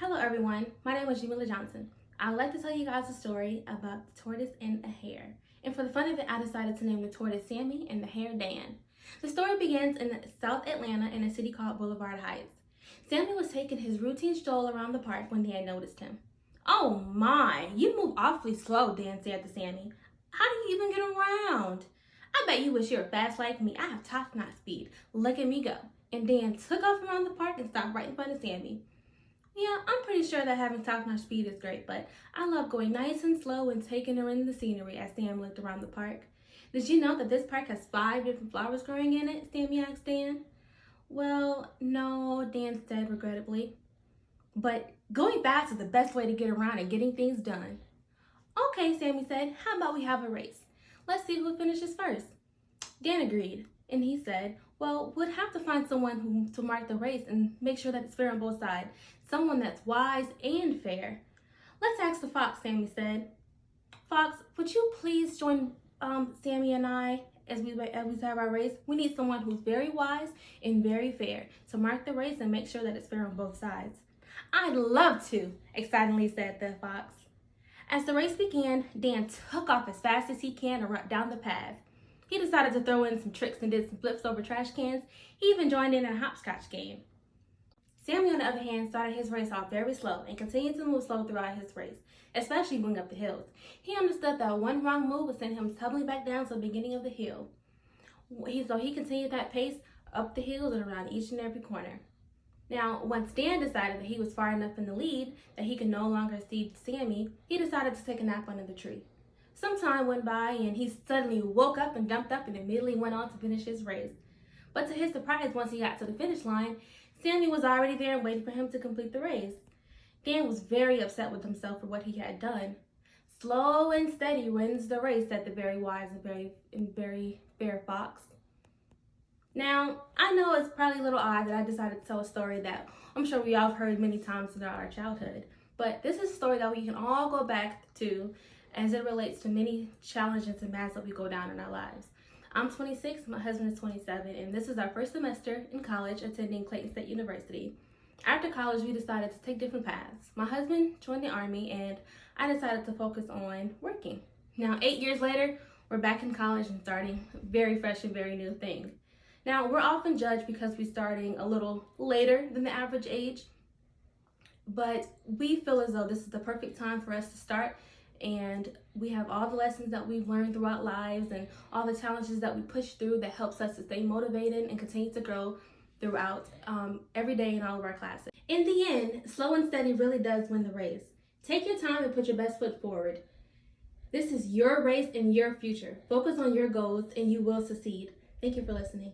Hello everyone, my name is Jamila Johnson. I'd like to tell you guys a story about the tortoise and a hare. And for the fun of it, I decided to name the tortoise Sammy and the hare Dan. The story begins in South Atlanta in a city called Boulevard Heights. Sammy was taking his routine stroll around the park when Dan noticed him. "Oh my, you move awfully slow," Dan said to Sammy. "How do you even get around? I bet you wish you were fast like me. I have top-notch speed. Look at me go." And Dan took off around the park and stopped right in front of Sammy. "Yeah, I'm pretty sure that having top-notch speed is great, but I love going nice and slow and taking in the scenery," as Sam looked around the park. "Did you know that this park has 5 different flowers growing in it?" Sammy asked Dan. "Well, no," Dan said regrettably. "But going fast is the best way to get around and getting things done." "Okay," Sammy said, "how about we have a race? Let's see who finishes first." Dan agreed, and he said, "Well, we'd have to find someone to mark the race and make sure that it's fair on both sides. Someone that's wise and fair." "Let's ask the fox," Sammy said. "Fox, would you please join Sammy and I as we have our race? We need someone who's very wise and very fair to mark the race and make sure that it's fair on both sides." "I'd love to," excitedly said the fox. As the race began, Dan took off as fast as he can and ran down the path. He decided to throw in some tricks and did some flips over trash cans. He even joined in a hopscotch game. Sammy, on the other hand, started his race off very slow and continued to move slow throughout his race, especially going up the hills. He understood that one wrong move would send him tumbling back down to the beginning of the hill. So he continued that pace up the hills and around each and every corner. Now, once Dan decided that he was far enough in the lead that he could no longer see Sammy, he decided to take a nap under the tree. Some time went by and he suddenly woke up and jumped up and immediately went on to finish his race. But to his surprise, once he got to the finish line, Sammy was already there waiting for him to complete the race. Dan was very upset with himself for what he had done. "Slow and steady wins the race," said the very wise and very fair fox. Now, I know it's probably a little odd that I decided to tell a story that I'm sure we all have heard many times throughout our childhood, but this is a story that we can all go back to as it relates to many challenges and paths that we go down in our lives. I'm 26, my husband is 27, and this is our first semester in college attending Clayton State University. After college, we decided to take different paths. My husband joined the Army, and I decided to focus on working. Now, 8 years later, we're back in college and starting a very fresh and very new thing. Now, we're often judged because we're starting a little later than the average age, but we feel as though this is the perfect time for us to start, and we have all the lessons that we've learned throughout lives and all the challenges that we push through that helps us to stay motivated and continue to grow throughout every day in all of our classes. In the end, slow and steady really does win the race. Take your time and put your best foot forward. This is your race and your future. Focus on your goals and you will succeed. Thank you for listening.